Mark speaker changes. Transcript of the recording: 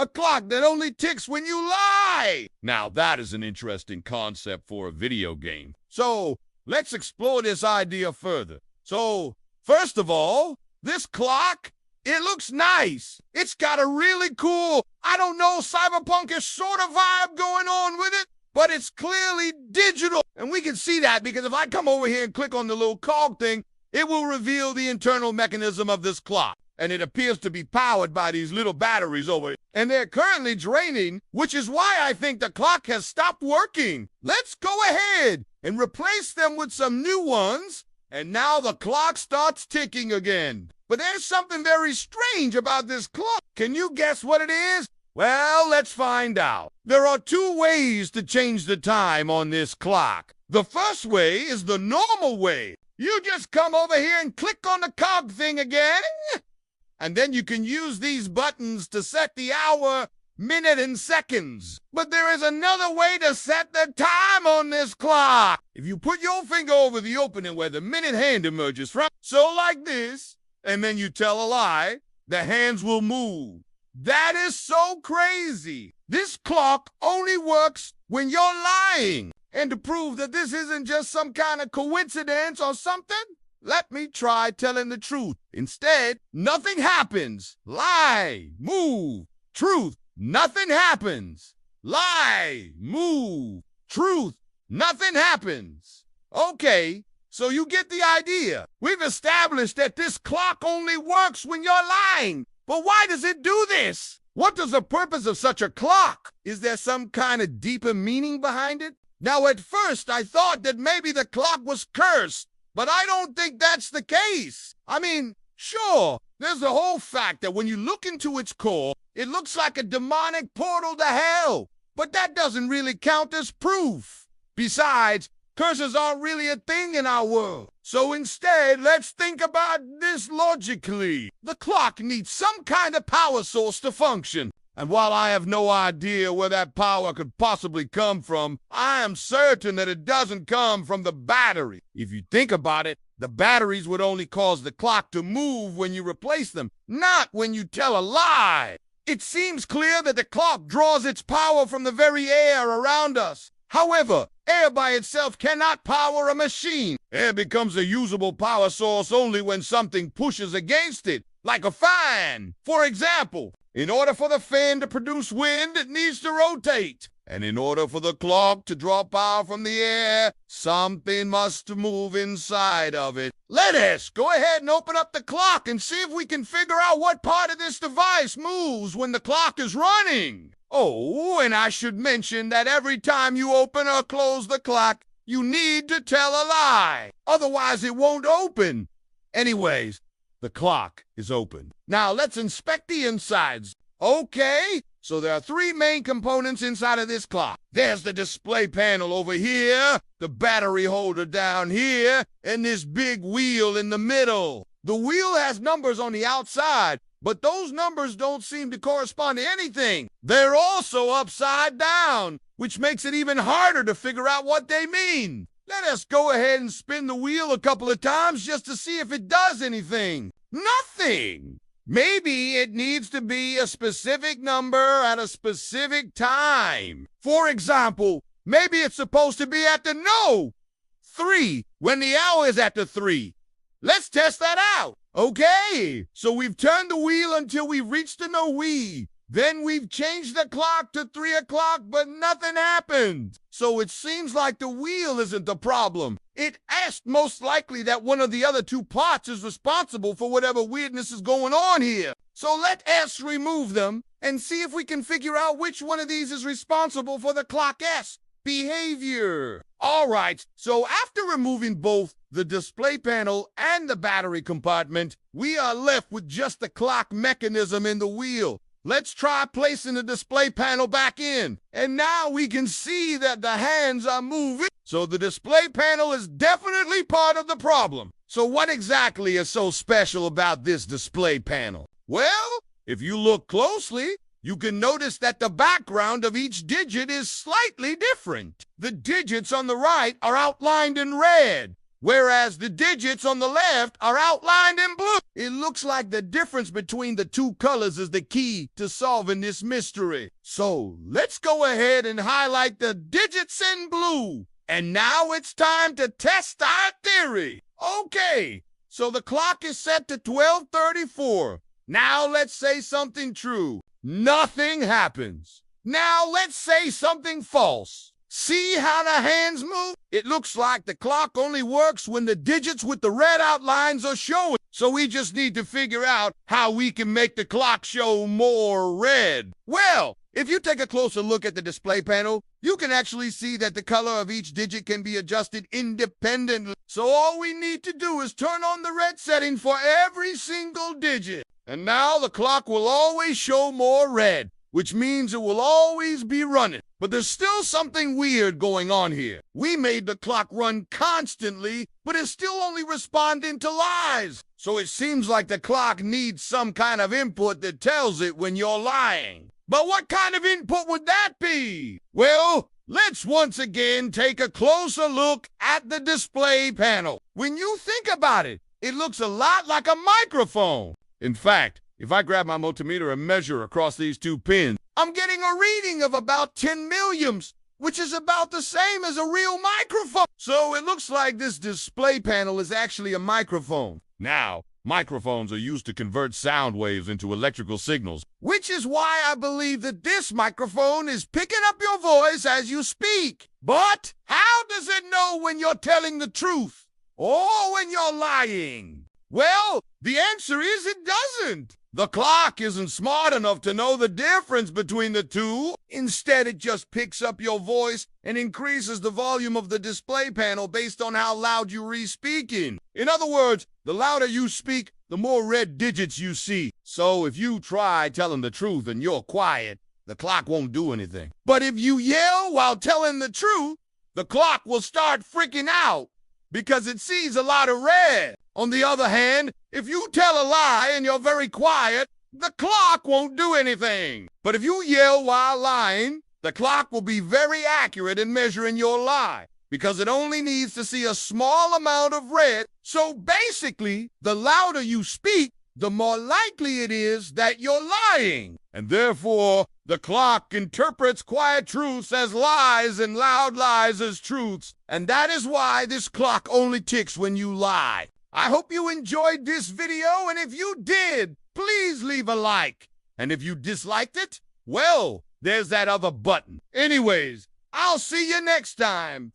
Speaker 1: A clock that only ticks when you lie! Now that is an interesting concept for a video game. So, let's explore this idea further. So, first of all, this clock, it looks nice. It's got a really cool, I don't know, cyberpunkish sort of vibe going on with it, but it's clearly digital. And we can see that because if I come over here and click on the little cog thing, it will reveal the internal mechanism of this clock. And it appears to be powered by these little batteries over here. And they're currently draining, which is why I think the clock has stopped working. Let's go ahead and replace them with some new ones. And now the clock starts ticking again. But there's something very strange about this clock. Can you guess what it is? Well, let's find out. There are two ways to change the time on this clock. The first way is the normal way. You just come over here and click on the cog thing again. And then you can use these buttons to set the hour, minute, and seconds. But there is another way to set the time on this clock. If you put your finger over the opening where the minute hand emerges from, so like this, and then you tell a lie, the hands will move. That is so crazy. This clock only works when you're lying. And to prove that this isn't just some kind of coincidence or something, let me try telling the truth. Instead, nothing happens. Lie, move, truth, nothing happens. Lie, move, truth, nothing happens. Okay, so you get the idea. We've established that this clock only works when you're lying. But why does it do this? What is the purpose of such a clock? Is there some kind of deeper meaning behind it? Now, at first, I thought that maybe the clock was cursed. But I don't think that's the case. I mean, sure, there's the whole fact that when you look into its core, it looks like a demonic portal to hell. But that doesn't really count as proof. Besides, curses aren't really a thing in our world. So instead, let's think about this logically. The clock needs some kind of power source to function. And while I have no idea where that power could possibly come from, I am certain that it doesn't come from the battery. If you think about it, the batteries would only cause the clock to move when you replace them, not when you tell a lie. It seems clear that the clock draws its power from the very air around us. However, air by itself cannot power a machine. Air becomes a usable power source only when something pushes against it, like a fan. For example, in order for the fan to produce wind, it needs to rotate. And in order for the clock to draw power from the air, something must move inside of it. Let us go ahead and open up the clock and see if we can figure out what part of this device moves when the clock is running. Oh, and I should mention that every time you open or close the clock, you need to tell a lie. Otherwise, it won't open. Anyways, the clock is open. Now let's inspect the insides. Okay, so there are three main components inside of this clock. There's the display panel over here, the battery holder down here, and this big wheel in the middle. The wheel has numbers on the outside, but those numbers don't seem to correspond to anything. They're also upside down, which makes it even harder to figure out what they mean. Let us go ahead and spin the wheel a couple of times just to see if it does anything. Nothing! Maybe it needs to be a specific number at a specific time. For example, maybe it's supposed to be at the 3 when the hour is at the 3. Let's test that out. Okay, so we've turned the wheel until we've reached the no-we. Then we've changed the clock to 3 o'clock, but nothing happened. So it seems like the wheel isn't the problem. It asked most likely that one of the other two parts is responsible for whatever weirdness is going on here. So let S remove them and see if we can figure out which one of these is responsible for the clock S behavior. All right, so after removing both the display panel and the battery compartment, we are left with just the clock mechanism in the wheel. Let's try placing the display panel back in. And now we can see that the hands are moving. So the display panel is definitely part of the problem. So what exactly is so special about this display panel? Well, if you look closely, you can notice that the background of each digit is slightly different. The digits on the right are outlined in red, whereas the digits on the left are outlined in blue. It looks like the difference between the two colors is the key to solving this mystery. So let's go ahead and highlight the digits in blue. And now it's time to test our theory. Okay, so the clock is set to 12:34. Now let's say something true. Nothing happens. Now let's say something false. See how the hands move? It looks like the clock only works when the digits with the red outlines are showing. So we just need to figure out how we can make the clock show more red. Well, if you take a closer look at the display panel, you can actually see that the color of each digit can be adjusted independently. So all we need to do is turn on the red setting for every single digit. And now the clock will always show more red, which means it will always be running. But there's still something weird going on here. We made the clock run constantly, but it's still only responding to lies. So it seems like the clock needs some kind of input that tells it when you're lying. But what kind of input would that be? Well, let's once again take a closer look at the display panel. When you think about it, it looks a lot like a microphone. In fact, if I grab my multimeter and measure across these two pins, I'm getting a reading of about 10 millionths, which is about the same as a real microphone. So it looks like this display panel is actually a microphone. Now, microphones are used to convert sound waves into electrical signals, which is why I believe that this microphone is picking up your voice as you speak. But how does it know when you're telling the truth or when you're lying? Well, the answer is it doesn't. The clock isn't smart enough to know the difference between the two. Instead, it just picks up your voice and increases the volume of the display panel based on how loud you're speaking. In other words, the louder you speak, the more red digits you see. So if you try telling the truth and you're quiet, the clock won't do anything. But if you yell while telling the truth, the clock will start freaking out because it sees a lot of red. On the other hand, if you tell a lie and you're very quiet, the clock won't do anything. But if you yell while lying, the clock will be very accurate in measuring your lie because it only needs to see a small amount of red. So basically, the louder you speak, the more likely it is that you're lying. And therefore, the clock interprets quiet truths as lies and loud lies as truths. And that is why this clock only ticks when you lie. I hope you enjoyed this video, and if you did, please leave a like. And if you disliked it, well, there's that other button. Anyways, I'll see you next time.